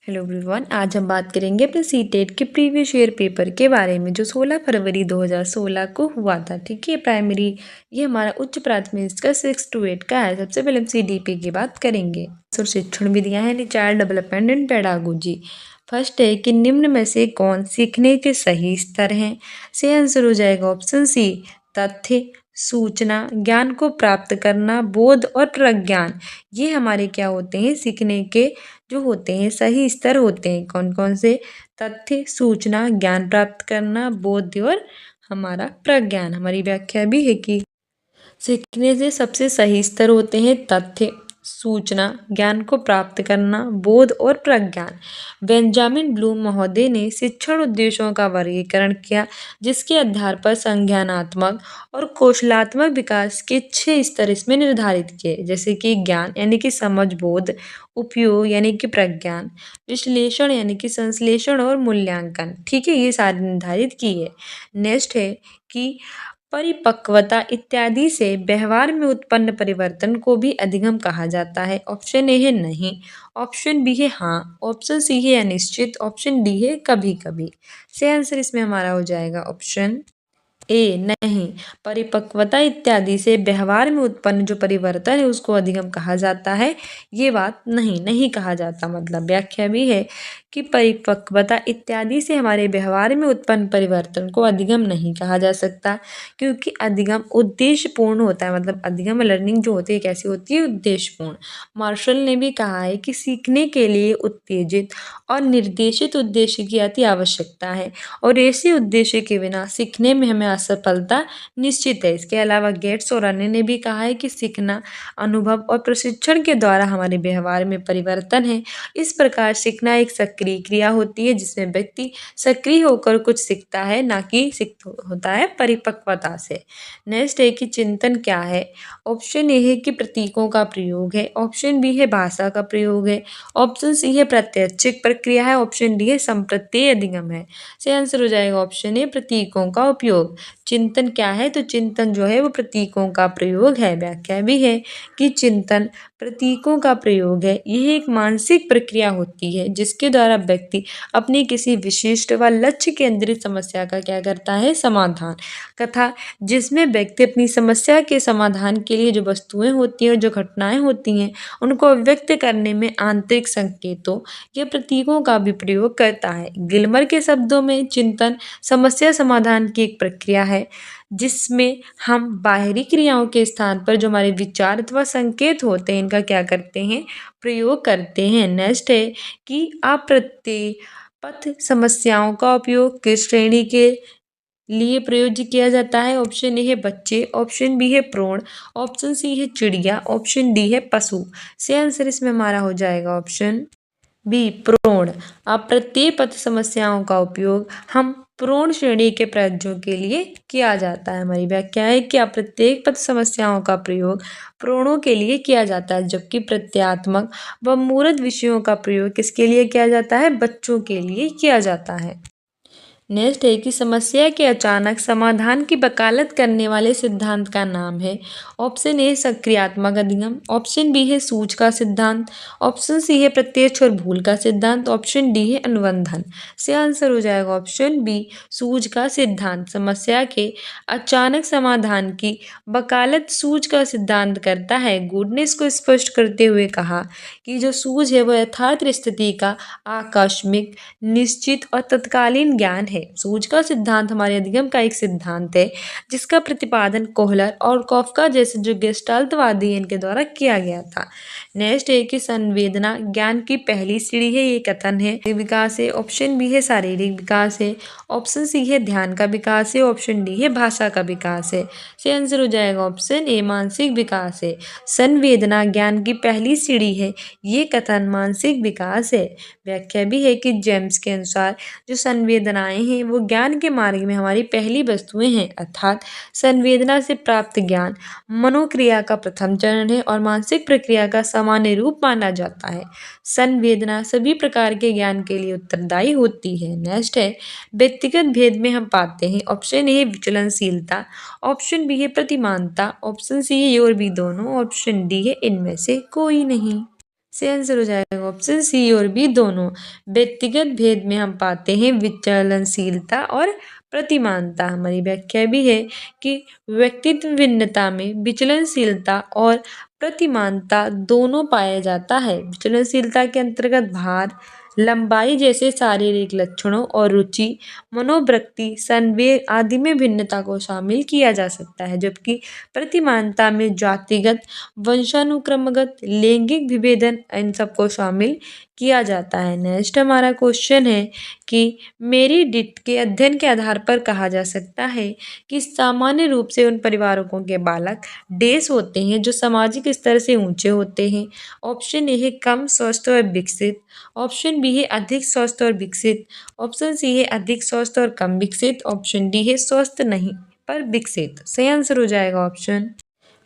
Hello everyone, आज हम बात करेंगे अपने सीटेट के प्रीवियस ईयर पेपर के बारे में जो 16 फरवरी 2016 को हुआ था। ठीक है, प्राइमरी ये हमारा उच्च प्राथमिक का 6 to 8 का है। सबसे पहले हम CDP की बात करेंगे और शिक्षण विधियाँ हैं child development and pedagogy. First है कि निम्न में से कौन सीखने के सही स्तर हैं। से आंसर हो जाएगा ऑप्शन सी, तथ्य, सूचना, ज्ञान को प्राप्त करना, बोध और प्रज्ञान। ये हमारे क्या होते हैं, सीखने के जो होते हैं सही स्तर होते हैं। कौन कौन से? तथ्य, सूचना, ज्ञान प्राप्त करना, बोध और हमारा प्रज्ञान। हमारी व्याख्या भी है कि सीखने से सबसे सही स्तर होते हैं तथ्य, सूचना, ज्ञान को प्राप्त करना, बोध और प्रज्ञान। बेंजामिन ब्लूम महोदय ने शिक्षण उद्देश्यों का वर्गीकरण किया जिसके आधार पर संज्ञानात्मक और कौशलात्मक विकास के 6 स्तर इसमें निर्धारित किए, जैसे कि ज्ञान यानी कि समझ बोध, उपयोग यानी कि प्रज्ञान, विश्लेषण यानी कि संश्लेषण और मूल्यांकन। ठीक है, ये सारे निर्धारित किए। नेक्स्ट है कि परिपक्वता इत्यादि से व्यवहार में उत्पन्न परिवर्तन को भी अधिगम कहा जाता है। ऑप्शन ए है नहीं, ऑप्शन बी है हाँ, ऑप्शन सी है अनिश्चित, ऑप्शन डी है कभी कभी। से आंसर इसमें हमारा हो जाएगा ऑप्शन ए नहीं। परिपक्वता इत्यादि से व्यवहार में उत्पन्न जो परिवर्तन है उसको अधिगम कहा जाता है। ये बात नहीं कहा जाता। मतलब व्याख्या भी है कि परिपक्वता इत्यादि से हमारे व्यवहार में उत्पन्न परिवर्तन को अधिगम नहीं कहा जा सकता, क्योंकि अधिगम उद्देश्यपूर्ण होता है। मतलब अधिगम लर्निंग जो होती है कैसी होती है, उद्देश्यपूर्ण। मार्शल ने भी कहा है कि सीखने के लिए उत्तेजित और निर्देशित उद्देश्य की अति आवश्यकता है और ऐसे उद्देश्य के बिना सीखने में हमें असफलता निश्चित है। इसके अलावा गेट्स और अन्य ने भी कहा है कि सीखना अनुभव और प्रशिक्षण के द्वारा हमारे व्यवहार में परिवर्तन है। इस प्रकार सीखना एक सक्रिय क्रिया होती है जिसमें व्यक्ति सक्रिय होकर कुछ सीखता है, ना कि सीख होता है परिपक्वता से। नेक्स्ट है कि चिंतन क्या है। ऑप्शन ए है कि प्रतीकों का प्रयोग है, ऑप्शन बी है भाषा का प्रयोग है, ऑप्शन सी है प्रत्यक्षिक प्रक्रिया है, ऑप्शन डी है संप्रत्यय अधिगम है। से आंसर हो जाएगा ऑप्शन ए प्रतीकों का उपयोग। चिंतन क्या है, तो चिंतन जो है वो प्रतीकों का प्रयोग है। व्याख्या भी है कि चिंतन प्रतीकों का प्रयोग है। यह एक मानसिक प्रक्रिया होती है जिसके द्वारा व्यक्ति अपनी किसी विशिष्ट व लक्ष्य केंद्रित समस्या का क्या करता है, समाधान, तथा जिसमें व्यक्ति अपनी समस्या के समाधान के लिए जो वस्तुएं होती हैं, जो घटनाएं होती हैं, उनको व्यक्त करने में आंतरिक संकेतों या प्रतीकों का भी प्रयोग करता है। गिलमर के शब्दों में चिंतन समस्या समाधान की एक प्रक्रिया है जिसमें हम बाहरी क्रियाओं के स्थान पर जो हमारे विचार अथवा संकेत होते हैं इनका क्या करते हैं, प्रयोग करते हैं। नेक्स्ट है कि अप्रत्ययपथ समस्याओं का उपयोग किस श्रेणी के लिए प्रयोज्य किया जाता है। ऑप्शन ए है बच्चे, ऑप्शन बी है प्रौढ़, ऑप्शन सी है चिड़िया, ऑप्शन डी है पशु। से आंसर इसमें हमारा हो जाएगा ऑप्शन बी प्रौढ़। अप्रत्ययपथ समस्याओं का उपयोग हम प्रौढ़ श्रेणी के प्रयोज्यों के लिए किया जाता है। हमारी व्याख्या है कि अप्रत्ययपथ समस्याओं का प्रयोग प्रौढ़ों के लिए किया जाता है, जबकि प्रत्यात्मक व मूर्त विषयों का प्रयोग किसके लिए किया जाता है, बच्चों के लिए किया जाता है। नेक्स्ट है कि समस्या के अचानक समाधान की वकालत करने वाले सिद्धांत का नाम है। ऑप्शन ए सक्रियात्मक अधिगम, ऑप्शन बी है सूझ का सिद्धांत, ऑप्शन सी है प्रत्यक्ष और भूल का सिद्धांत, ऑप्शन डी है अनुबंधन। से आंसर हो जाएगा ऑप्शन बी सूझ का सिद्धांत। समस्या के अचानक समाधान की वकालत सूझ का सिद्धांत करता है। गुड ने इसको स्पष्ट करते हुए कहा कि जो सूझ है वह यथार्थ स्थिति का आकस्मिक, निश्चित और तत्कालीन ज्ञान है। सूझ का सिद्धांत हमारे अधिगम का एक सिद्धांत है जिसका प्रतिपादन कोहलर और कॉफका जैसे जो गेस्टाल्टवादी हैं इनके द्वारा किया गया था। नेक्स्ट है कि संवेदना ज्ञान की पहली सीढ़ी है, ये कथन है विकास है। ऑप्शन बी है शारीरिक विकास है, ऑप्शन सी है ध्यान का विकास है, ऑप्शन डी है भाषा का विकास है। से आंसर हो जाएगा ऑप्शन ए मानसिक विकास है। संवेदना ज्ञान की पहली सीढ़ी है, ये कथन मानसिक विकास है। व्याख्या भी है कि जेम्स के अनुसार जो संवेदनाएं हैं वो ज्ञान के मार्ग में हमारी पहली वस्तुएं हैं, अर्थात संवेदना से प्राप्त ज्ञान मनोक्रिया का प्रथम चरण है और मानसिक प्रक्रिया का सामान्य रूप माना जाता है। संवेदना सभी प्रकार के ज्ञान के लिए उत्तरदायी होती है। नेक्स्ट है व्यक्तिगत भेद में हम पाते हैं। ऑप्शन ए है विचलनशीलता, ऑप्शन बी है प्रतिमानता, ऑप्शन सी है ये और भी दोनों, ऑप्शन डी है इनमें से कोई नहीं। से आंसर हो जाएगा ऑप्शन सी और बी दोनों। व्यक्तिगत भेद में हम पाते हैं विचलनशीलता और प्रतिमानता। हमारी व्याख्या भी है कि व्यक्तित्व भिन्नता में विचलनशीलता और प्रतिमानता दोनों पाया जाता है। विचलनशीलता के अंतर्गत भार, लंबाई जैसे शारीरिक लक्षणों और रुचि, मनोवृत्ति, संवेग आदि में भिन्नता को शामिल किया जा सकता है, जबकि प्रतिमानता में जातिगत, वंशानुक्रमगत, लैंगिक विभेदन इन सबको शामिल किया जाता है। नेक्स्ट हमारा क्वेश्चन है कि मेरी डिट के अध्ययन के आधार पर कहा जा सकता है कि सामान्य रूप से उन परिवारों के बालक डेस होते हैं जो सामाजिक स्तर से ऊंचे होते हैं। ऑप्शन ए है कम स्वस्थ और विकसित, ऑप्शन बी है अधिक स्वस्थ और विकसित, ऑप्शन सी है अधिक स्वस्थ और कम विकसित, ऑप्शन डी है स्वस्थ नहीं पर विकसित। सही आंसर हो जाएगा ऑप्शन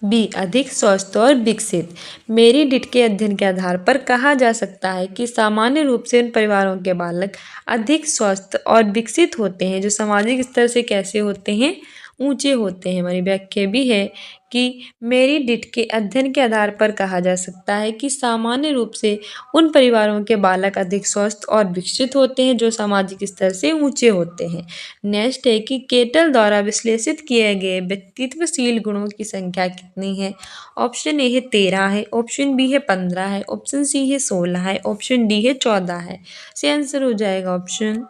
बी अधिक स्वस्थ और विकसित। मेरी डिट के अध्ययन के आधार पर कहा जा सकता है कि सामान्य रूप से उन परिवारों के बालक अधिक स्वस्थ और विकसित होते हैं जो सामाजिक स्तर से कैसे होते हैं, ऊंचे होते हैं। हमारी व्याख्या भी है कि मेरी डिट के अध्ययन के आधार पर कहा जा सकता है कि सामान्य रूप से उन परिवारों के बालक अधिक स्वस्थ और विकसित होते हैं जो सामाजिक स्तर से ऊंचे होते हैं। नेक्स्ट है कि केटल द्वारा विश्लेषित किए गए व्यक्तित्वशील गुणों की संख्या कितनी है। ऑप्शन ए है 13 है, ऑप्शन बी है 15 है, ऑप्शन सी है 16 है, ऑप्शन डी है 14 है। से आंसर हो जाएगा ऑप्शन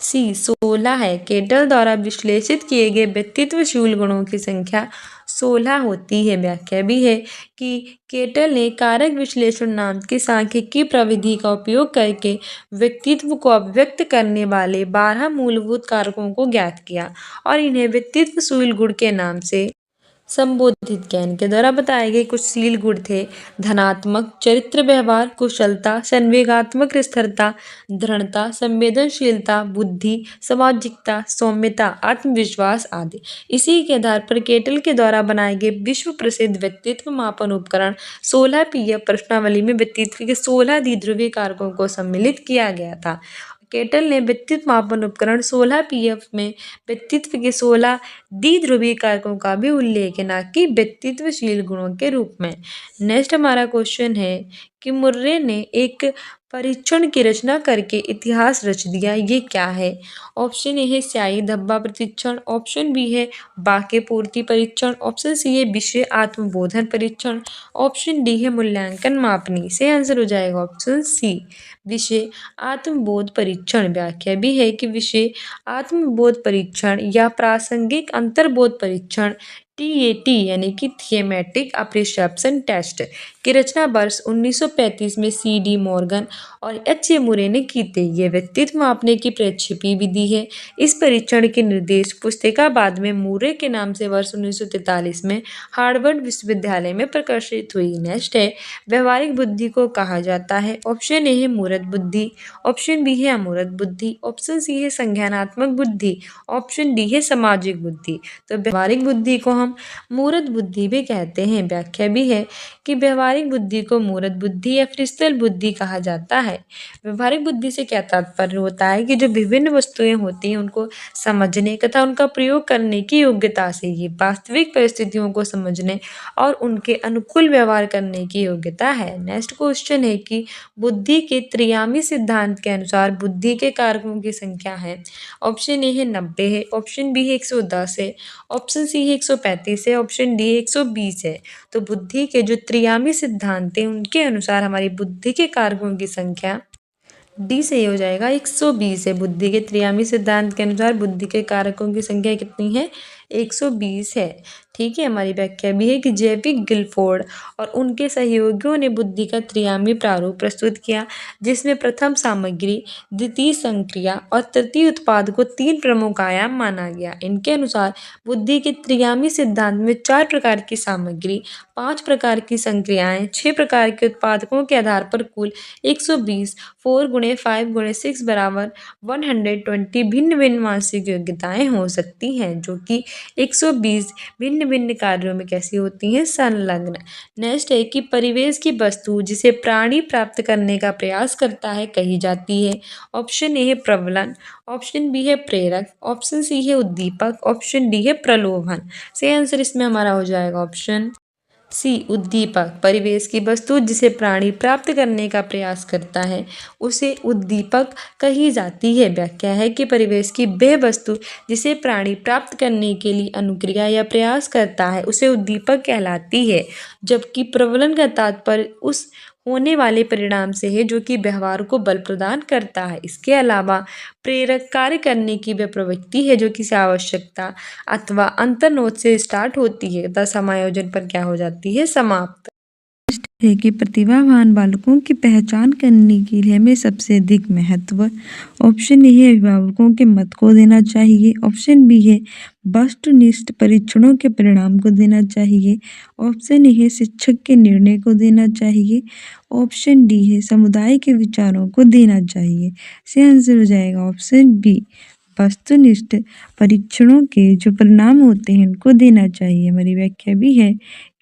सी 16 है। केटल द्वारा विश्लेषित किए गए व्यक्तित्वशील गुणों की संख्या 16 होती है। व्याख्या भी है कि केटल ने कारक विश्लेषण नाम की सांख्यिकी प्रविधि का उपयोग करके व्यक्तित्व को अभिव्यक्त करने वाले 12 मूलभूत कारकों को ज्ञात किया और इन्हें व्यक्तित्वशील गुण के नाम से संबोधित किया। इनके द्वारा बताए गए कुछ शील गुण थे धनात्मक, चरित्र व्यवहार, कुशलता, संवेगात्मक स्थिरता, दृढ़ता, संवेदनशीलता, बुद्धि, सामाजिकता, सौम्यता, आत्मविश्वास आदि। इसी के आधार पर केटल के द्वारा बनाए गए विश्व प्रसिद्ध व्यक्तित्व मापन उपकरण 16 पीएफ प्रश्नावली में व्यक्तित्व के 16 द्विध्रुवीय कारकों को सम्मिलित किया गया था। केटल ने व्यक्तित्व मापन उपकरण 16 पीएफ में व्यक्तित्व के 16 द्विध्रुवीय कारकों का भी उल्लेख है, ना कि व्यक्तित्वशील गुणों के रूप में। नेक्स्ट हमारा क्वेश्चन है कि मुर्रे ने एक परीक्षण की रचना करके इतिहास रच दिया, ये क्या है। ऑप्शन ए है स्याही धब्बा परीक्षण, ऑप्शन बी है बाके पूर्ति परीक्षण, ऑप्शन सी है विषय आत्मबोधन परीक्षण, ऑप्शन डी है मूल्यांकन मापनी। से आंसर हो जाएगा ऑप्शन सी विषय आत्मबोध परीक्षण। व्याख्या भी है कि विषय आत्मबोध परीक्षण या प्रासंगिक अंतर्बोध परीक्षण TAT यानी कि थियमेटिक अप्रिशिएशन टेस्ट की रचना वर्ष 1935 में CD मॉर्गन और HA मुरे ने की थी। यह व्यक्तित्व मापने की प्रक्षेपी विधि है। इस परीक्षण के निर्देश पुस्तिका बाद में मुरे के नाम से वर्ष 1943 में हार्वर्ड विश्वविद्यालय में प्रकाशित हुई। नेक्स्ट है व्यवहारिक बुद्धि को कहा जाता है। ऑप्शन ए है मूर्त बुद्धि, ऑप्शन बी है अमूर्त बुद्धि, ऑप्शन सी है संज्ञानात्मक बुद्धि, ऑप्शन डी है सामाजिक बुद्धि। तो व्यवहारिक बुद्धि को हम मूर्त बुद्धि भी कहते हैं। व्याख्या भी है कि व्यवहारिक बुद्धि को मूर्त बुद्धि या फ्रीस्टाइल बुद्धि कहा जाता है। व्यवहारिक बुद्धि से क्या तात्पर्य होता है कि जो विभिन्न वस्तुएं होती हैं उनको समझने तथा उनका प्रयोग करने की योग्यता से ये वास्तविक परिस्थितियों को समझने और उनके अनुकूल व्यवहार करने की योग्यता है। नेक्स्ट क्वेश्चन है कि बुद्धि के त्रियामी सिद्धांत के अनुसार बुद्धि के कारकों की संख्या है। ऑप्शन ए है 90 है, ऑप्शन बी है 110 है, ऑप्शन सी है 135 है, ऑप्शन डी 120 है। तो बुद्धि के जो त्रियामी सिद्धांत हैं उनके अनुसार हमारी बुद्धि के कारकों की संख्या डी सही हो जाएगा 120 है। बुद्धि के त्रियामी सिद्धांत के अनुसार बुद्धि के कारकों की संख्या कितनी है 120 है। ठीक है, हमारी व्याख्या भी है कि जैविक गिलफोर्ड और उनके सहयोगियों ने बुद्धि का त्रियामी प्रारूप प्रस्तुत किया जिसमें प्रथम सामग्री, द्वितीय संक्रिया और तृतीय उत्पाद को 3 प्रमुख आयाम माना गया। इनके अनुसार बुद्धि के त्रियामी सिद्धांत में 4 प्रकार की सामग्री, 5 प्रकार की संक्रियाएं, 6 प्रकार के उत्पादकों के आधार पर कुल 120 4 गुणे 5 गुणे 6 बराबर 120 भिन्न भिन्न मानसिक योग्यताएं हो सकती हैं जो कि 120 भिन्न भिन्न कार्यों में कैसी होती हैं संलग्न। नेक्स्ट है कि परिवेश की वस्तु जिसे प्राणी प्राप्त करने का प्रयास करता है कही जाती है। ऑप्शन ए है प्रबलन, ऑप्शन बी है प्रेरक, ऑप्शन सी है उद्दीपक, ऑप्शन डी है प्रलोभन। सही आंसर इसमें हमारा हो जाएगा ऑप्शन सी उद्दीपक, परिवेश की वस्तु जिसे प्राणी प्राप्त करने का प्रयास करता है उसे उद्दीपक कही जाती है। व्याख्या है कि परिवेश की वह वस्तु जिसे प्राणी प्राप्त करने के लिए अनुक्रिया या प्रयास करता है उसे उद्दीपक कहलाती है, जबकि प्रबलन का तात्पर्य उस होने वाले परिणाम से है जो कि व्यवहार को बल प्रदान करता है। इसके अलावा प्रेरक कार्य करने की वह प्रवृत्ति है जो किसी आवश्यकता अथवा अंतर्नोद से स्टार्ट होती है तथा समायोजन पर क्या हो जाती है, समाप्त है कि प्रतिभावान बालकों की पहचान करने के लिए हमें सबसे अधिक महत्व ऑप्शन ए है अभिभावकों के मत को देना चाहिए, ऑप्शन बी है वस्तुनिष्ठ परीक्षणों के परिणाम को देना चाहिए, ऑप्शन ए है शिक्षक के निर्णय को देना चाहिए, ऑप्शन डी है समुदाय के विचारों को देना चाहिए। सही आंसर हो जाएगा ऑप्शन बी, वस्तुनिष्ठ परीक्षणों के जो परिणाम होते हैं उनको देना चाहिए। हमारी व्याख्या भी है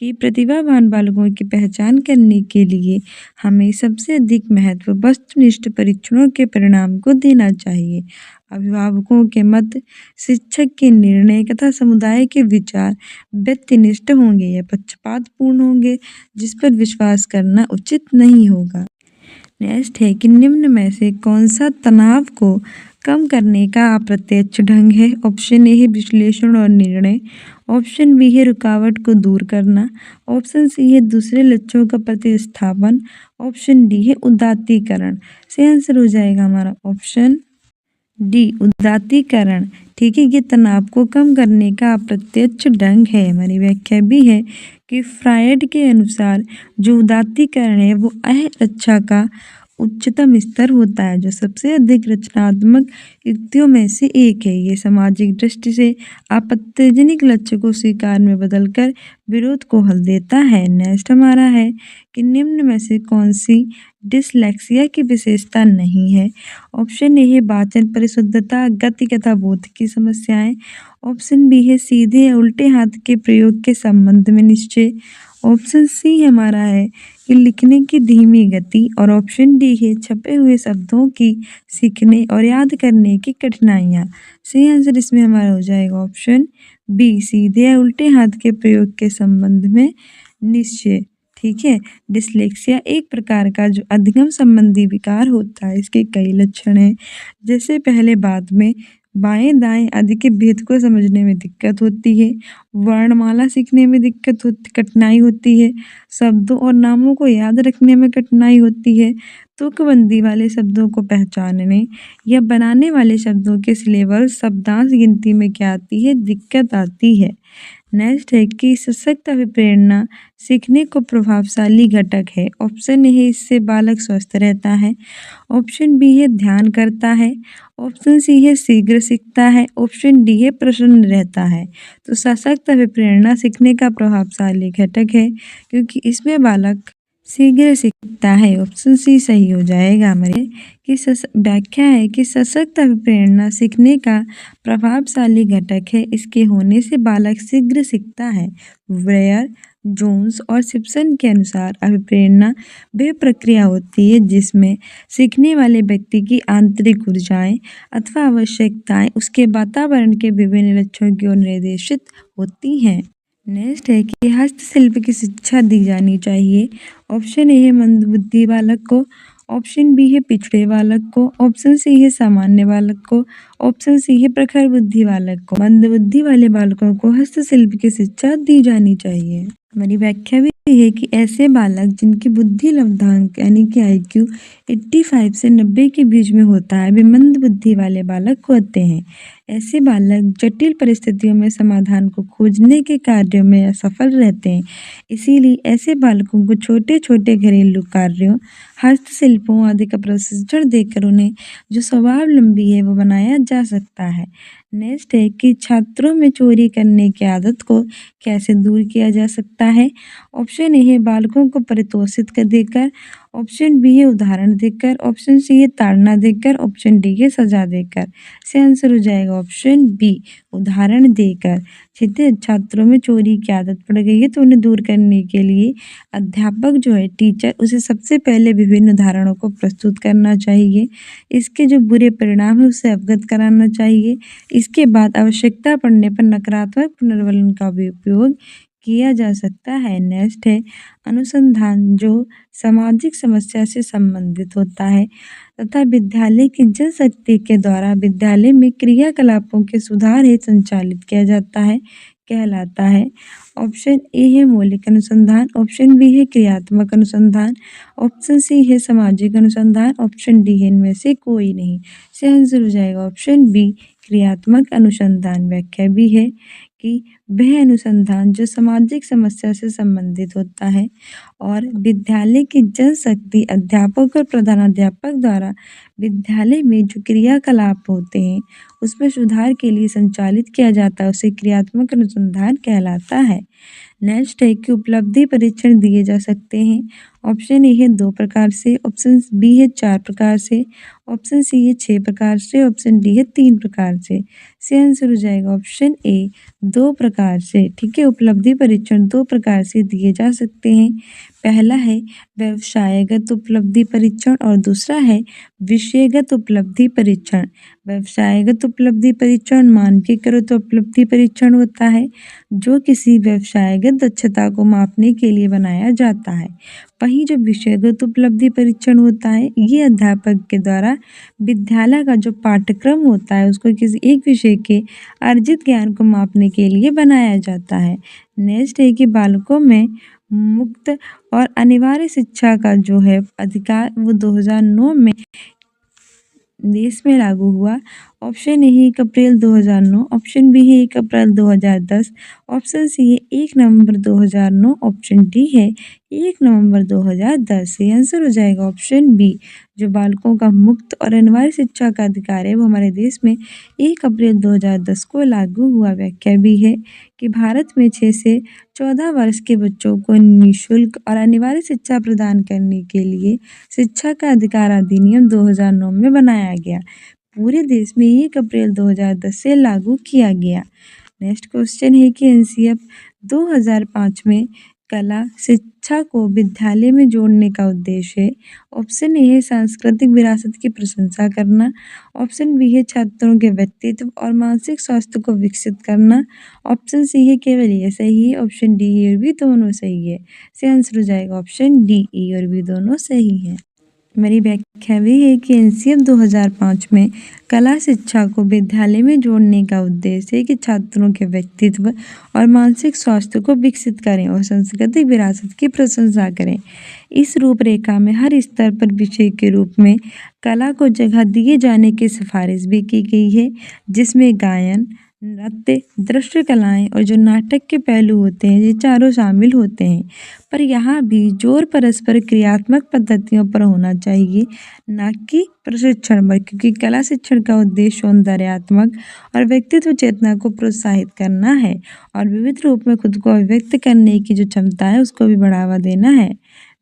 कि प्रतिभावान बालकों की पहचान करने के लिए हमें सबसे अधिक महत्व वस्तुनिष्ठ परीक्षणों के परिणाम को देना चाहिए। अभिभावकों के मत, शिक्षक के निर्णय तथा समुदाय के विचार व्यक्तिनिष्ठ होंगे या पक्षपातपूर्ण होंगे, जिस पर विश्वास करना उचित नहीं होगा। नेक्स्ट है कि निम्न में से कौन सा तनाव को कम करने का अप्रत्यक्ष ढंग है। ऑप्शन ए है विश्लेषण और निर्णय, ऑप्शन बी है रुकावट को दूर करना, ऑप्शन सी है दूसरे लक्ष्यों का प्रतिस्थापन, ऑप्शन डी है उदात्तीकरण। सही आंसर हो जाएगा हमारा ऑप्शन डी, उदात्तीकरण। ठीक है, ये तनाव को कम करने का अप्रत्यक्ष ढंग है। हमारी व्याख्या भी है कि फ्रायड के अनुसार जो उदात्तीकरण है वो रक्षा का उच्चतम स्तर होता है, जो सबसे अधिक रचनात्मक युक्तियों में से एक है। ये सामाजिक दृष्टि से आपत्तिजनक लक्ष्य को स्वीकार में बदलकर विरोध को हल देता है। नेक्स्ट हमारा है कि निम्न में से कौन सी डिसलेक्सिया की विशेषता नहीं है। ऑप्शन ए है वाचन परिशुद्धता, गति तथा बोध की समस्याएं, ऑप्शन बी है सीधे या उल्टे हाथ के प्रयोग के संबंध में निश्चय, ऑप्शन सी हमारा है कि लिखने की धीमी गति, और ऑप्शन डी है छपे हुए शब्दों की सीखने और याद करने की कठिनाइयाँ। सही आंसर इसमें हमारा हो जाएगा ऑप्शन बी, सीधे या उल्टे हाथ के प्रयोग के संबंध में निश्चय। ठीक है, डिसलेक्सिया एक प्रकार का जो अधिगम संबंधी विकार होता है। इसके कई लक्षण हैं, जैसे पहले बाद में बाएं दाएं आदि के भेद को समझने में दिक्कत होती है, वर्णमाला सीखने में कठिनाई होती है, शब्दों और नामों को याद रखने में कठिनाई होती है, तुकबंदी वाले शब्दों को पहचानने या बनाने वाले शब्दों के सिलेबल शब्दांश गिनती में क्या आती है, दिक्कत आती है। नेक्स्ट है कि सशक्त अभिप्रेरणा सीखने को प्रभावशाली घटक है। ऑप्शन ए है इससे बालक स्वस्थ रहता है, ऑप्शन बी है ध्यान करता है, ऑप्शन सी है शीघ्र सीखता है, ऑप्शन डी है प्रसन्न रहता है। तो सशक्त अभिप्रेरणा सीखने का प्रभावशाली घटक है, क्योंकि इसमें बालक शीघ्र सीखता है। ऑप्शन सी सही हो जाएगा हमारे कि व्याख्या है कि सशक्त अभिप्रेरणा सीखने का प्रभावशाली घटक है। इसके होने से बालक शीघ्र सीखता है। ब्रेयर, जोन्स और सिप्सन के अनुसार अभिप्रेरणा वह प्रक्रिया होती है जिसमें सीखने वाले व्यक्ति की आंतरिक ऊर्जाएं अथवा आवश्यकताएं उसके वातावरण के विभिन्न लक्ष्यों की ओर निर्देशित होती हैं। नेक्स्ट है कि हस्तशिल्प की शिक्षा दी जानी चाहिए। ऑप्शन ए है मंदबुद्धि बालक को, ऑप्शन बी है पिछड़े बालक को, ऑप्शन सी है सामान्य बालक को, ऑप्शन सी है प्रखर बुद्धि बालक को। मंदबुद्धि वाले बालकों को हस्तशिल्प की शिक्षा दी जानी चाहिए। हमारी व्याख्या भी है कि ऐसे बालक जिनकी बुद्धि लब्धांक यानी कि IQ 85 से 90 के बीच में होता है, वे मंद बुद्धि वाले बालक होते हैं। ऐसे बालक जटिल परिस्थितियों में समाधान को खोजने के कार्यों में असफल रहते हैं। इसीलिए ऐसे बालकों को छोटे छोटे घरेलू कार्यों, हस्तशिल्पों आदि का प्रशिक्षण देकर उन्हें जो स्वावलंबी है वो बनाया जा सकता है। नेक्स्ट है कि छात्रों में चोरी करने की आदत को कैसे दूर किया जा सकता है। ऑप्शन ए है बालकों को पारितोषिक कर देकर, ऑप्शन बी है उदाहरण देकर, ऑप्शन सी है ताड़ना देकर, ऑप्शन डी है सजा देकर। से आंसर हो जाएगा ऑप्शन बी, उदाहरण देकर। ठीक है, छात्रों में चोरी की आदत पड़ गई है तो उन्हें दूर करने के लिए अध्यापक जो है टीचर उसे सबसे पहले विभिन्न उदाहरणों को प्रस्तुत करना चाहिए। इसके जो बुरे परिणाम है उसे अवगत कराना चाहिए। इसके बाद आवश्यकता पड़ने पर नकारात्मक पुनर्वलन का भी उपयोग किया जा सकता है। नेक्स्ट है अनुसंधान, जो सामाजिक समस्या से संबंधित होता है तथा विद्यालय की जनशक्ति के द्वारा विद्यालय में क्रियाकलापों के सुधार हेतु संचालित किया जाता है, कहलाता है। ऑप्शन ए है मौलिक अनुसंधान, ऑप्शन बी है क्रियात्मक अनुसंधान, ऑप्शन सी है सामाजिक अनुसंधान, ऑप्शन डी है इनमें से कोई नहीं। से आंसर हो जाएगा ऑप्शन बी क्रियात्मक अनुसंधान। व्याख्या भी है कि वह अनुसंधान जो सामाजिक समस्या से संबंधित होता है और विद्यालय की जनशक्ति अध्यापक और प्रधानाध्यापक द्वारा विद्यालय में जो क्रियाकलाप होते हैं उसमें सुधार के लिए संचालित किया जाता है, उसे क्रियात्मक अनुसंधान कहलाता है। नेक्स्ट है कि उपलब्धि परीक्षण दिए जा सकते हैं। ऑप्शन ए है 2 प्रकार से, ऑप्शन बी है 4 प्रकार से, ऑप्शन सी है 6 प्रकार से, ऑप्शन डी है 3 प्रकार से आंसर हो जाएगा ऑप्शन ए 2 प्रकार से। ठीक है, उपलब्धि परीक्षण 2 प्रकार से दिए जा सकते हैं। पहला है व्यवसायगत उपलब्धि परीक्षण और दूसरा है विषयगत उपलब्धि परीक्षण। व्यवसायगत उपलब्धि परीक्षण मानकीकृत उपलब्धि परीक्षण होता है जो किसी व्यवसायगत दक्षता को मापने के लिए बनाया जाता है। वहीं जो विषयगत उपलब्धि परीक्षण होता है ये अध्यापक के द्वारा विद्यालय का जो पाठ्यक्रम होता है उसको किसी एक विषय के अर्जित ज्ञान को मापने के लिए बनाया जाता है। नेक्स्ट है कि बालकों में मुक्त और अनिवार्य शिक्षा का जो है अधिकार वो 2009 में देश में लागू हुआ। ऑप्शन ए है 1 अप्रैल 2009, ऑप्शन बी है 1 अप्रैल 2010, ऑप्शन सी है 1 नवंबर 2009, ऑप्शन डी है 1 नवंबर 2010। ये आंसर हो जाएगा ऑप्शन बी। जो बालकों का मुक्त और अनिवार्य शिक्षा का अधिकार है वो हमारे देश में 1 अप्रैल 2010 को लागू हुआ। व्याख्या भी है कि भारत में 6 से 14 वर्ष के बच्चों को निःशुल्क और अनिवार्य शिक्षा प्रदान करने के लिए शिक्षा का अधिकार अधिनियम 2009 में बनाया गया। पूरे देश में 1 अप्रैल 2010 से लागू किया गया। नेक्स्ट क्वेश्चन है कि एनसीएफ 2005 में कला शिक्षा को विद्यालय में जोड़ने का उद्देश्य है। ऑप्शन ए है सांस्कृतिक विरासत की प्रशंसा करना, ऑप्शन बी है छात्रों के व्यक्तित्व और मानसिक स्वास्थ्य को विकसित करना, ऑप्शन सी है केवल ये सही है, ऑप्शन डी और बी दोनों सही है। से आंसर हो जाएगा ऑप्शन डी ई और बी दोनों सही है। मेरी व्याख्या भी है कि एनसीएफ 2005 में कला शिक्षा को विद्यालय में जोड़ने का उद्देश्य है कि छात्रों के व्यक्तित्व और मानसिक स्वास्थ्य को विकसित करें और सांस्कृतिक विरासत की प्रशंसा करें। इस रूपरेखा में हर स्तर पर विषय के रूप में कला को जगह दिए जाने की सिफारिश भी की गई है, जिसमें गायन, नृत्य, दृश्य कलाएं और जो नाटक के पहलू होते हैं ये चारों शामिल होते हैं। पर यहाँ भी जोर परस्पर क्रियात्मक पद्धतियों पर होना चाहिए, ना कि प्रशिक्षण पर, क्योंकि कला शिक्षण का उद्देश्य सौंदर्यात्मक और व्यक्तित्व चेतना को प्रोत्साहित करना है और विविध रूप में खुद को अभिव्यक्त करने की जो क्षमता है उसको भी बढ़ावा देना है।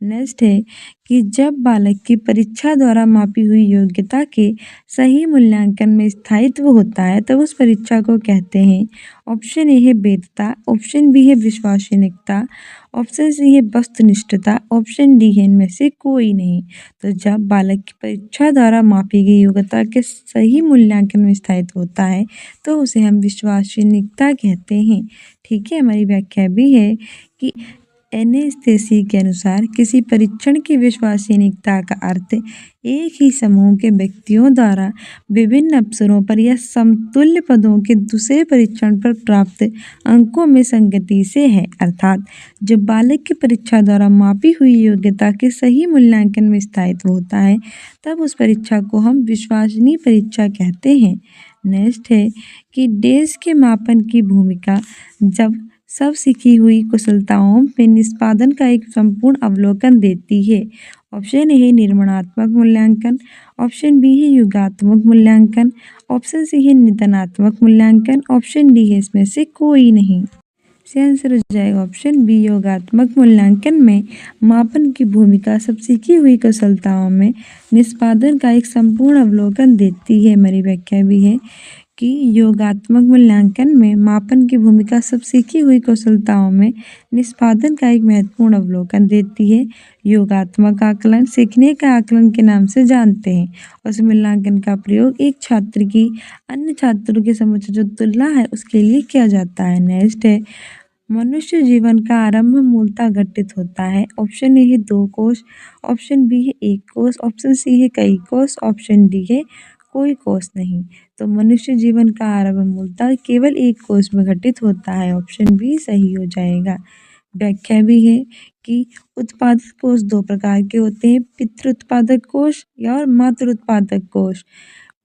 नेक्स्ट है कि जब बालक की परीक्षा द्वारा मापी हुई योग्यता के सही मूल्यांकन में स्थायित्व होता है तब उस परीक्षा को कहते हैं। ऑप्शन ए है वैधता, ऑप्शन बी है विश्वसनीयता, ऑप्शन सी है वस्तुनिष्ठता, ऑप्शन डी है इनमें से कोई नहीं। तो जब बालक की परीक्षा द्वारा मापी गई योग्यता के सही मूल्यांकन में स्थायित्व होता है तो उसे हम विश्वसनीयता कहते हैं। ठीक है, हमारी व्याख्या भी है कि एनेस्थेसी के अनुसार किसी परीक्षण की विश्वसनीयता का अर्थ एक ही समूह के व्यक्तियों द्वारा विभिन्न अवसरों पर या समतुल्य पदों के दूसरे परीक्षण पर प्राप्त अंकों में संगति से है। अर्थात जब बालक की परीक्षा द्वारा मापी हुई योग्यता के सही मूल्यांकन में स्थायित्व होता है तब उस परीक्षा को हम विश्वसनीय परीक्षा कहते हैं। नेक्स्ट है कि देश के मापन की भूमिका जब सब सीखी हुई कुशलताओं में निष्पादन का एक संपूर्ण अवलोकन देती है। ऑप्शन ए है निर्माणात्मक मूल्यांकन, ऑप्शन बी है योगात्मक मूल्यांकन, ऑप्शन सी है निदानात्मक मूल्यांकन, ऑप्शन डी है इसमें से कोई नहीं। से आंसर हो जाएगा ऑप्शन बी योगात्मक मूल्यांकन में मापन की भूमिका सब सीखी हुई कुशलताओं में निष्पादन का एक संपूर्ण अवलोकन देती है। मेरी व्याख्या भी है कि योगात्मक मूल्यांकन में मापन की भूमिका सब सीखी हुई कौशलताओं में निष्पादन का एक महत्वपूर्ण अवलोकन देती है। योगात्मक आकलन सीखने का आकलन के नाम से जानते हैं और इस मूल्यांकन का प्रयोग एक छात्र की अन्य छात्रों के समक्ष जो तुलना है उसके लिए किया जाता है। नेक्स्ट है मनुष्य जीवन का आरंभ मूलतः घटित होता है। ऑप्शन ए है 2 कोष, ऑप्शन बी है 1 कोष, ऑप्शन सी है कई कोष, ऑप्शन डी है कोई कोष नहीं। तो मनुष्य जीवन का आरंभ मूलतः केवल 1 कोष में घटित होता है। ऑप्शन बी सही हो जाएगा। व्याख्या भी है कि उत्पादक कोष 2 प्रकार के होते हैं, पितृ-उत्पादक कोष और मातृ-उत्पादक कोष।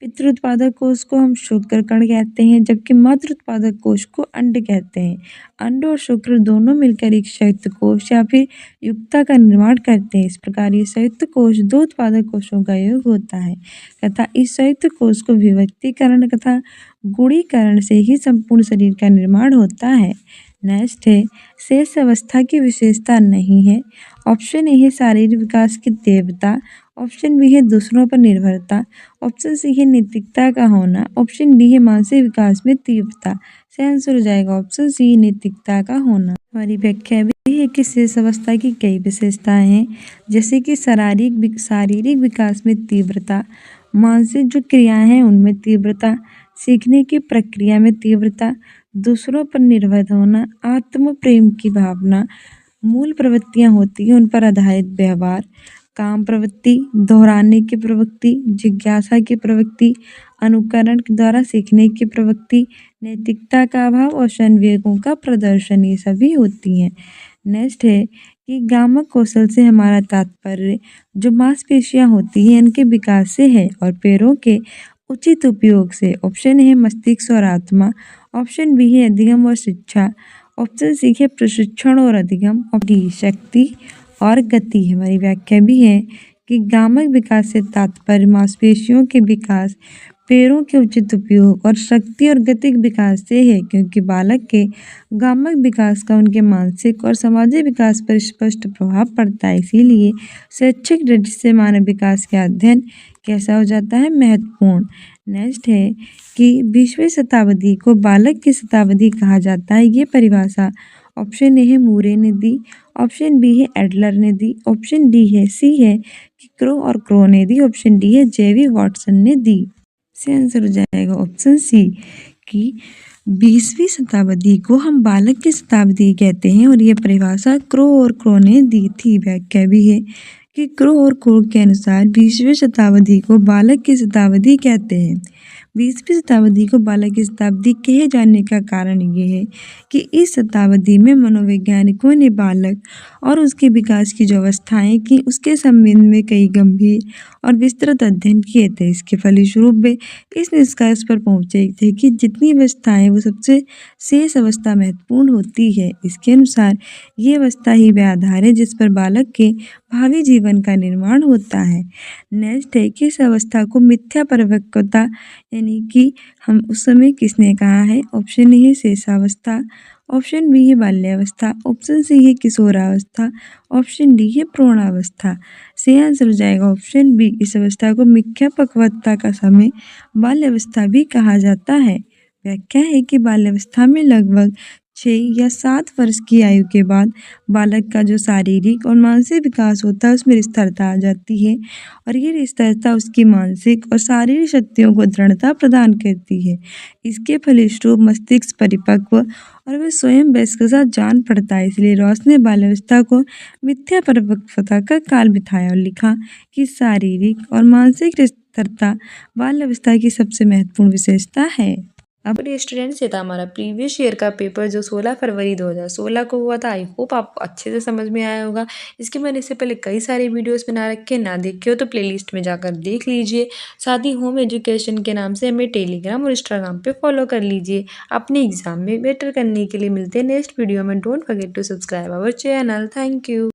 पितृ-उत्पादक कोष को हम शुक्रकण कहते हैं, जबकि मातृ-उत्पादक कोष को अंड कहते हैं। अंड और शुक्र दोनों मिलकर एक संयुक्त कोष या फिर युक्ता का निर्माण करते हैं। इस प्रकार ये संयुक्त कोष 2 उत्पादक कोषों का योग होता है तथा इस संयुक्त कोष को विभक्तीकरण तथा गुणीकरण से ही संपूर्ण शरीर का निर्माण होता है। नेक्स्ट है शेष अवस्था की विशेषता नहीं है। ऑप्शन ए है शारीरिक विकास की तीव्रता, ऑप्शन बी है दूसरों पर निर्भरता, ऑप्शन सी है नैतिकता का होना, ऑप्शन डी है मानसिक विकास में तीव्रता। सही आंसर हो जाएगा ऑप्शन सी नैतिकता का होना। हमारी व्याख्या भी है कि शेष अवस्था की कई विशेषताएं हैं, जैसे कि शारीरिक विकास में तीव्रता, मानसिक जो क्रियाएं हैं उनमें तीव्रता, सीखने की प्रक्रिया में तीव्रता, दूसरों पर निर्भर होना, आत्म प्रेम की भावना, मूल प्रवृत्तियां होती हैं उन पर आधारित व्यवहार, काम प्रवृत्ति, दोहराने की प्रवृत्ति, जिज्ञासा की प्रवृत्ति, अनुकरण के द्वारा सीखने की प्रवृत्ति, नैतिकता का अभाव और संवेगों का प्रदर्शन, ये सभी होती हैं। नेक्स्ट है कि गामक कौशल से हमारा तात्पर्य जो मांसपेशियां होती हैं इनके विकास से है और पैरों के उचित उपयोग से। ऑप्शन है मस्तिष्क और आत्मा, ऑप्शन बी है अधिगम और शिक्षा, ऑप्शन सी है प्रशिक्षण और अधिगम, ऑप्शन डी शक्ति और गति। हमारी व्याख्या भी है कि गामक विकास से तात्पर्य मांसपेशियों के विकास, पैरों के उचित उपयोग और शक्ति और गतिक विकास से है, क्योंकि बालक के गामक विकास का उनके मानसिक और सामाजिक विकास पर स्पष्ट प्रभाव पड़ता है। इसीलिए शैक्षिक दृष्टि से मानव विकास का अध्ययन कैसा हो जाता है, महत्वपूर्ण। नेक्स्ट है कि 20वीं शताब्दी को बालक की शताब्दी कहा जाता है। ये परिभाषा ऑप्शन ए है मूरे ने दी, ऑप्शन बी है एडलर ने दी, ऑप्शन डी है सी है कि क्रो और क्रो ने दी, ऑप्शन डी है जेवी वॉटसन ने दी। से आंसर हो जाएगा ऑप्शन सी कि 20वीं शताब्दी को हम बालक की शताब्दी कहते हैं और ये परिभाषा क्रो और क्रो ने दी थी। व्याख्या भी है कि क्रो और क्रो के अनुसार 20वीं शताब्दी को बालक की शताब्दी कहते हैं। 20वीं शताब्दी को बालक की शताब्दी कहे जाने का कारण ये है कि इस शताब्दी में मनोवैज्ञानिकों ने बालक और उसके विकास की जो अवस्थाएं की उसके संबंध में कई गंभीर और विस्तृत अध्ययन किए थे। इसके फलस्वरूप वे इस निष्कर्ष पर पहुंचे थे कि जितनी अवस्थाएं वो सबसे शेष अवस्था महत्वपूर्ण होती है। इसके अनुसार ये अवस्था ही वह आधार है जिस पर बालक के भावी जीवन का निर्माण होता है। नेक्स्ट है कि इस अवस्था को मिथ्या परिपक्वता यानी कि हम उस समय किसने कहा है। ऑप्शन ए है शेषावस्था, ऑप्शन बी है बाल्यावस्था, ऑप्शन सी है किशोरावस्था, ऑप्शन डी है प्रौढ़ावस्था। सही आंसर हो जाएगा ऑप्शन बी। इस अवस्था को मिथ्या परिपक्वता का समय बाल्यावस्था भी कहा जाता है। व्याख्या है कि बाल्यावस्था में लगभग 6 या 7 वर्ष की आयु के बाद बालक का जो शारीरिक और मानसिक विकास होता है उसमें स्थिरता आ जाती है और ये स्थिरता उसकी मानसिक और शारीरिक शक्तियों को दृढ़ता प्रदान करती है। इसके फलस्वरूप मस्तिष्क परिपक्व और वह स्वयं वयस्क के साथ जान पड़ता है। इसलिए रॉस ने बाल्यावस्था को मिथ्या परिपक्वता का काल बिठाया और लिखा कि शारीरिक और मानसिक स्थिरता बाल्यावस्था की सबसे महत्वपूर्ण विशेषता है। अब स्टूडेंट्स ये था हमारा प्रीवियस ईयर का पेपर जो 16 फरवरी 2016 को हुआ था। आई होप आपको अच्छे से समझ में आया होगा। इसके मैंने इससे पहले कई सारे वीडियोस बना रखे हैं, ना देखे हो तो प्लेलिस्ट में जाकर देख लीजिए। साथ ही होम एजुकेशन के नाम से हमें टेलीग्राम और इंस्टाग्राम पे फॉलो कर लीजिए। अपने एग्जाम में बेटर करने के लिए मिलते हैं नेक्स्ट वीडियो में। Don't forget to subscribe our channel. Thank you.